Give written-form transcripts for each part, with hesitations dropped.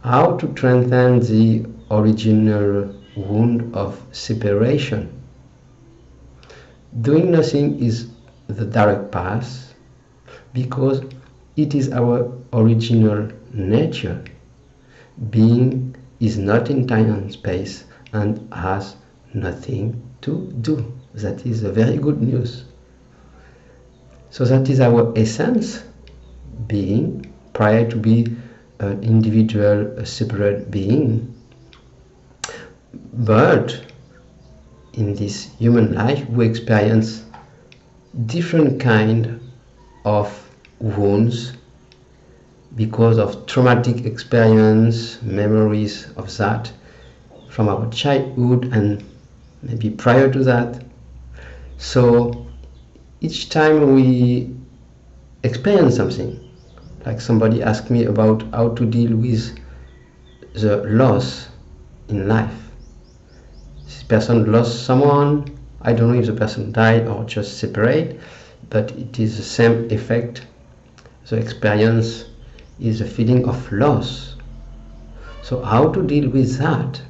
how to transcend the original wound of separation. Doing nothing is the direct path because it is our original nature. Being is not in time and space and has nothing to do. That is a very good news. So that is our essence, being, prior to be an individual, a separate being. But in this human life we experience different kind of wounds because of traumatic experience, memories of that from our childhood and maybe prior to that. So each time we experience something, like somebody asked me about how to deal with the loss in life. This person lost someone, I don't know if the person died or just separate, but it is the same effect. The experience is a feeling of loss. So how to deal with that?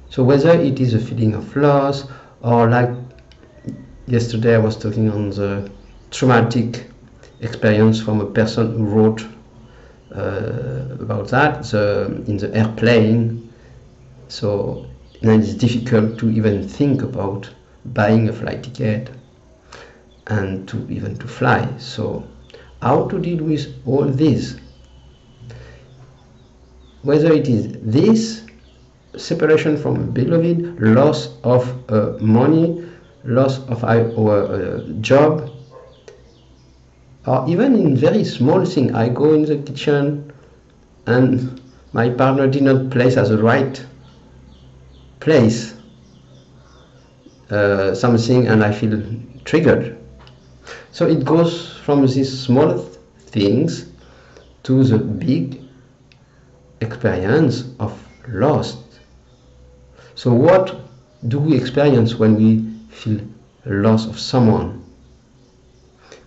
So whether it is a feeling of loss, or like yesterday I was talking on the traumatic experience from a person who wrote about that in the airplane. So then it's difficult to even think about buying a flight ticket and to even to fly. So how to deal with all this? Whether it is this separation from a beloved, loss of money, loss of our job, or even in very small thing. I go in the kitchen and my partner did not place at the right place something and I feel triggered. So it goes from these small things to the big experience of loss. So what do we experience when we feel loss of someone?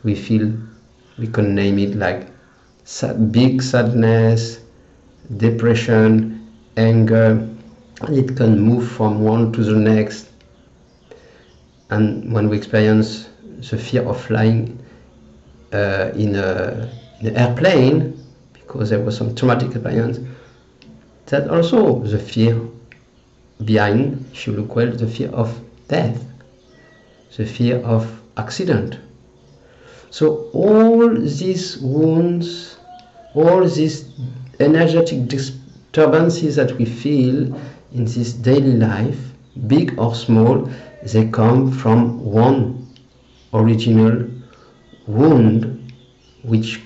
We feel, we can name it like big sadness, depression, anger. It can move from one to the next. And when we experience the fear of flying in an airplane, because there was some traumatic experience, that also the fear behind, if you look well, the fear of death, the fear of accident. So all these wounds, all these energetic disturbances that we feel in this daily life, big or small, they come from one original wound which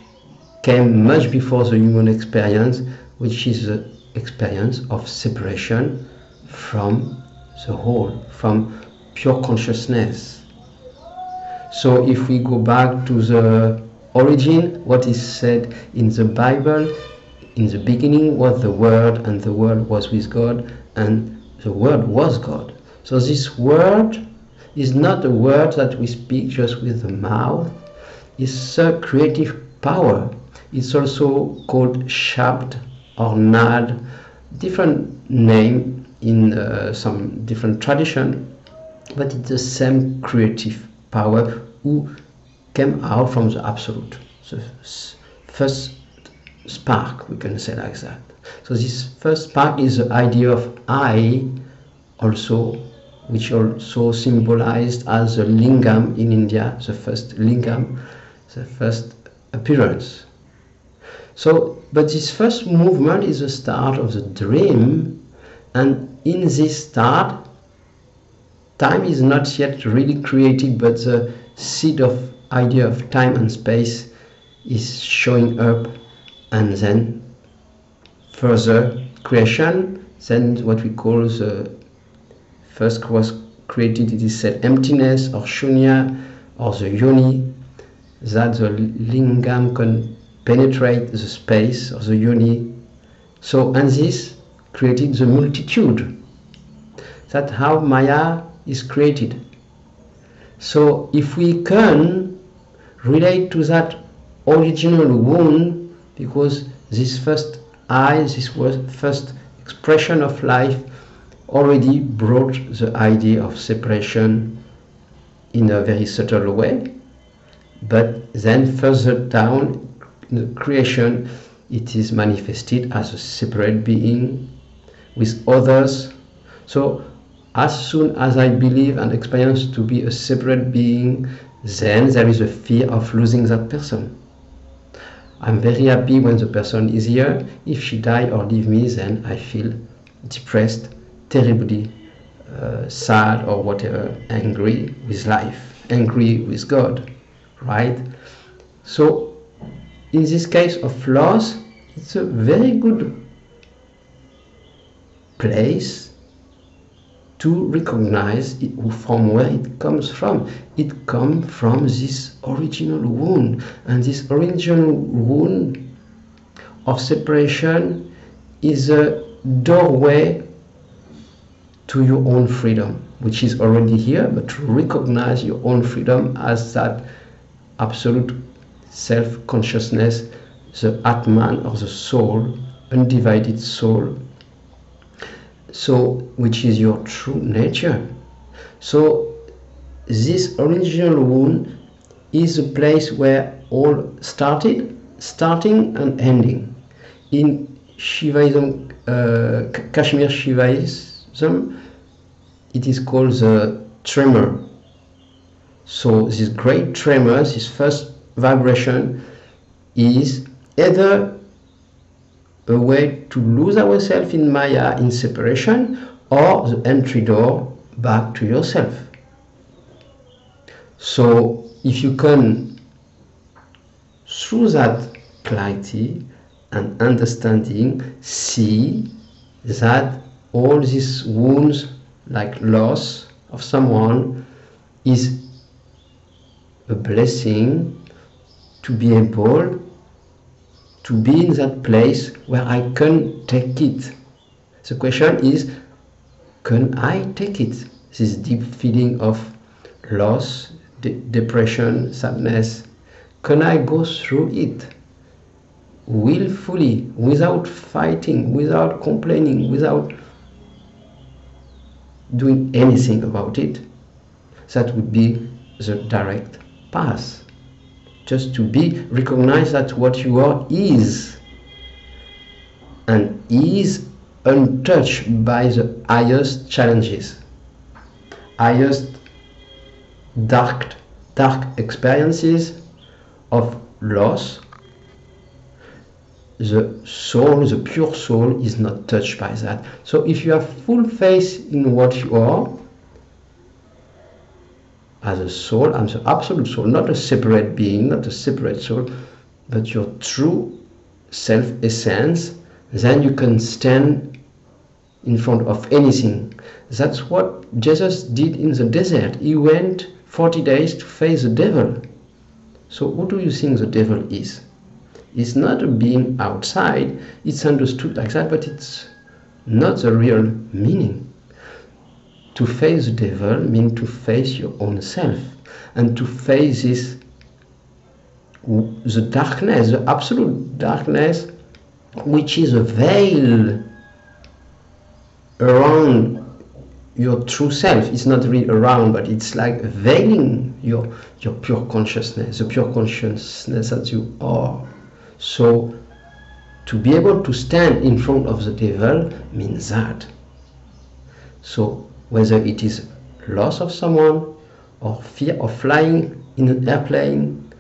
came much before the human experience, which is the experience of separation from the whole, from pure consciousness. So if we go back to the origin, what is said in the Bible, in the beginning was the Word, and the Word was with God, and the Word was God. So this word is not a word that we speak just with the mouth. It's a creative power. It's also called shabd or nad, different name in some different tradition, but it's the same creative power who came out from the absolute, the first spark, we can say like that. So this first spark is the idea of I, also, which also symbolized as the lingam in India, the first lingam, the first appearance. So, but this first movement is the start of the dream, and in this start, time is not yet really created, but the seed of idea of time and space is showing up, and then further creation, then what we call the first was created, it is said emptiness or shunya or the yoni, that the lingam can penetrate the space of the yoni. So, and this created the multitude. That's how Maya is created. So if we can relate to that original wound, because this first this was first expression of life, already brought the idea of separation in a very subtle way, but then further down in the creation it is manifested as a separate being with others. So as soon as I believe and experience to be a separate being, then there is a fear of losing that person. I'm very happy when the person is here. If she die or leave me, then I feel depressed, terribly sad or whatever, angry with life, angry with God, right? So in this case of loss, it's a very good place to recognize it, from where it comes from. It comes from this original wound, and this original wound of separation is a doorway to your own freedom, which is already here, but to recognize your own freedom as that absolute self-consciousness, the Atman or the soul, undivided soul, so which is your true nature. So this original wound is a place where all starting and ending. In Shivaism, Kashmir Shivaism, it is called the tremor. So this great tremor, this first vibration, is either a way to lose ourselves in Maya, in separation, or the entry door back to yourself. So if you can, through that clarity and understanding, see that all these wounds, like loss of someone, is a blessing to be able to be in that place where I can take it. The question is, can I take it? This deep feeling of loss, depression, sadness, can I go through it willfully, without fighting, without complaining, without doing anything about it? That would be the direct path. Just to recognize that what you are is, and is untouched by the highest challenges, highest dark experiences of loss. The soul, the pure soul, is not touched by that. So if you have full faith in what you are as a soul, and the absolute soul, not a separate being, not a separate soul, but your true self-essence, then you can stand in front of anything. That's what Jesus did in the desert. He went 40 days to face the devil. So who do you think the devil is? It's not a being outside. It's understood like that, but it's not the real meaning. To face the devil means to face your own self, and to face this, the darkness, the absolute darkness, which is a veil around your true self. It's not really around, but it's like veiling your pure consciousness, the pure consciousness that you are. So to be able to stand in front of the devil means that. So whether it is loss of someone, or fear of flying in an airplane,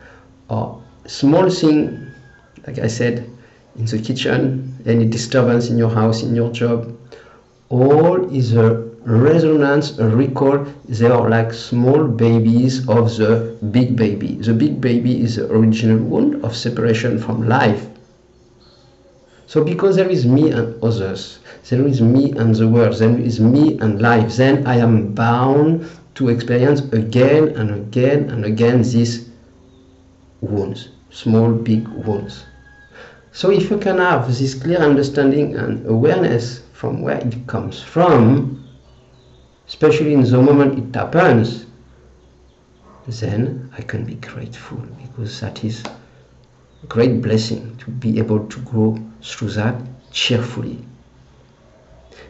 or small thing, like I said, in the kitchen, any disturbance in your house, in your job, all is a resonance, a recall. They are like small babies of the big baby. The big baby is the original wound of separation from life. So because there is me and others, there is me and the world, there is me and life, then I am bound to experience again and again and again these wounds, small, big wounds. So if you can have this clear understanding and awareness from where it comes from, especially in the moment it happens, then I can be grateful, because that is a great blessing to be able to go through that cheerfully.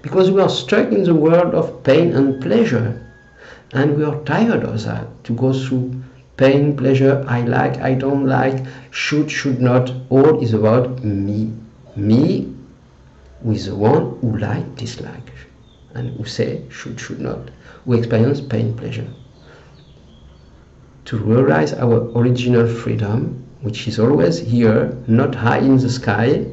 Because we are stuck in the world of pain and pleasure, and we are tired of that, to go through pain, pleasure, I like, I don't like, should not. All is about me. Me with the one who like, dislike, and who say should not, who experience pain, pleasure. To realize our original freedom, which is always here, not high in the sky,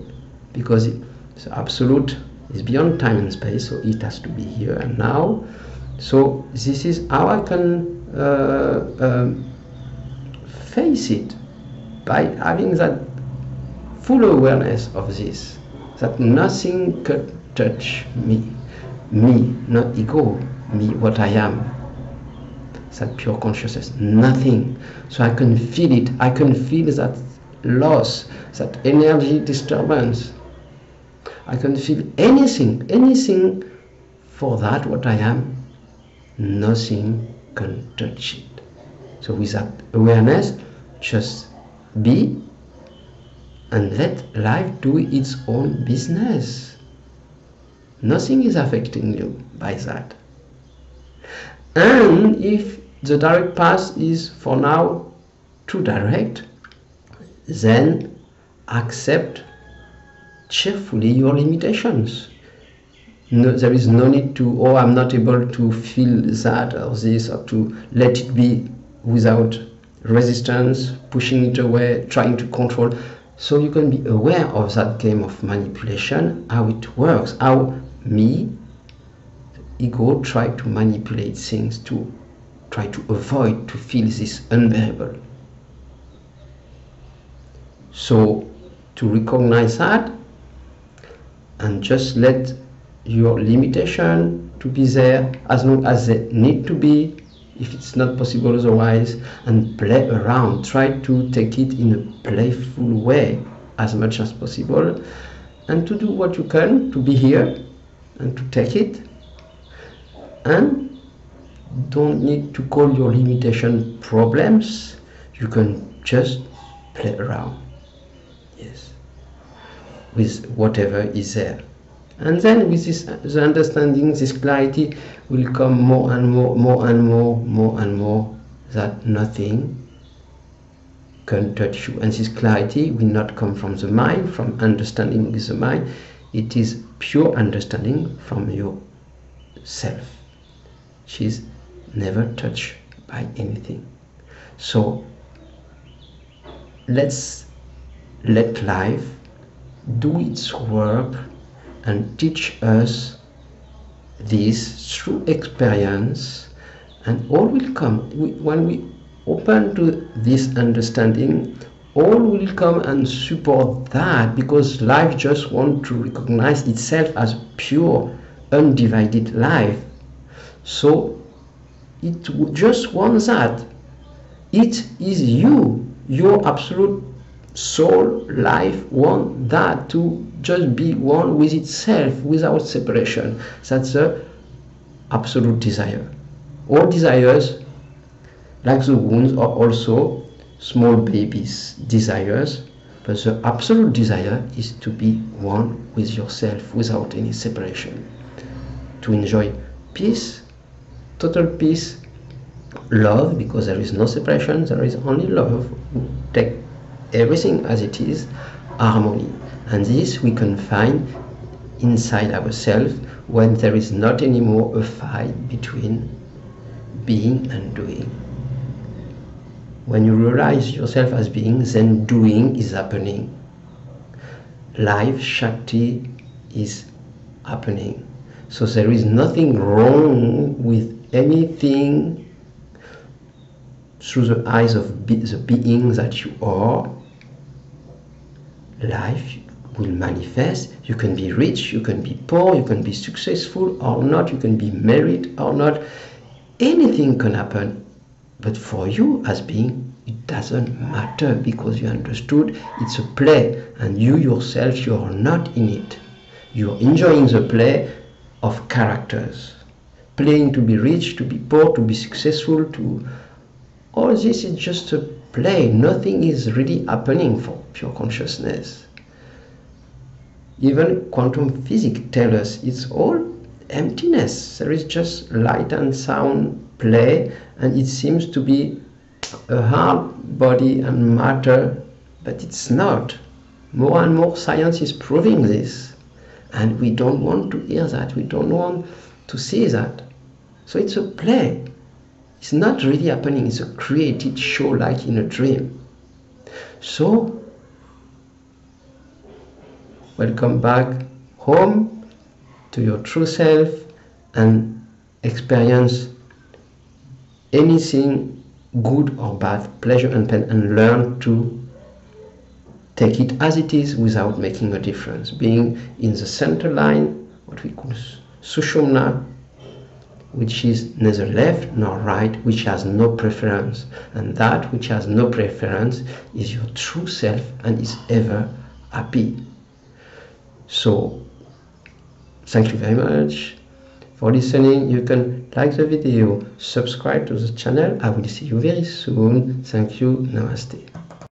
because it's absolute, it's beyond time and space, so it has to be here and now. So this is how I can face it, by having that full awareness of this, that nothing could touch me, not ego, me, what I am, that pure consciousness, nothing. So I can feel it, I can feel that loss, that energy disturbance. I can feel anything for that what I am, nothing can touch it. So with that awareness, just be and let life do its own business. Nothing is affecting you by that. And if the direct path is for now too direct, then accept cheerfully your limitations. No, there is no need to, oh, I'm not able to feel that or this, or to let it be without resistance, pushing it away, trying to control. So you can be aware of that game of manipulation, how it works, how me, ego, try to manipulate things, to try to avoid to feel this unbearable. So to recognize that and just let your limitation to be there as long as they need to be, if it's not possible otherwise, and play around, try to take it in a playful way as much as possible, and to do what you can to be here and to take it, and don't need to call your limitation problems. You can just play around, yes, with whatever is there. And then with this, the understanding, this clarity will come more and more that nothing can touch you. And this clarity will not come from the mind, from understanding with the mind. It is pure understanding from yourself, which is never touched by anything. So let's let life do its work and teach us this through experience, and all will come. When we open to this understanding, all will come and support that, because life just wants to recognize itself as pure, undivided life. So it just wants that. It is you, your absolute soul, life, want that, to just be one with itself without separation. That's the absolute desire. All desires, like the wounds, are also small babies' desires, but the absolute desire is to be one with yourself without any separation, to enjoy peace, total peace, love, because there is no separation, there is only love. Take everything as it is, harmony. And this we can find inside ourselves when there is not anymore a fight between being and doing. When you realize yourself as being, then doing is happening. Life, Shakti, is happening. So there is nothing wrong with anything through the eyes of the being that you are. Life will manifest. You can be rich, you can be poor, you can be successful or not, you can be married or not. Anything can happen. But for you as being, it doesn't matter, because you understood it's a play, and you yourself, you are not in it. You are enjoying the play of characters. Playing to be rich, to be poor, to be successful, to... all this is just a play. Nothing is really happening for pure consciousness. Even quantum physics tells us it's all emptiness. There is just light and sound play, and it seems to be a hard body and matter, but it's not. More and more science is proving this, and we don't want to hear that. We don't want to see that. So it's a play. It's not really happening. It's a created show like in a dream. So welcome back home to your true self and experience anything good or bad, pleasure and pain, and learn to take it as it is without making a difference. Being in the center line, what we call sushumna, which is neither left nor right, which has no preference. And that which has no preference is your true self and is ever happy. So, thank you very much for listening. You can like the video, subscribe to the channel. I will see you very soon. Thank you. Namaste.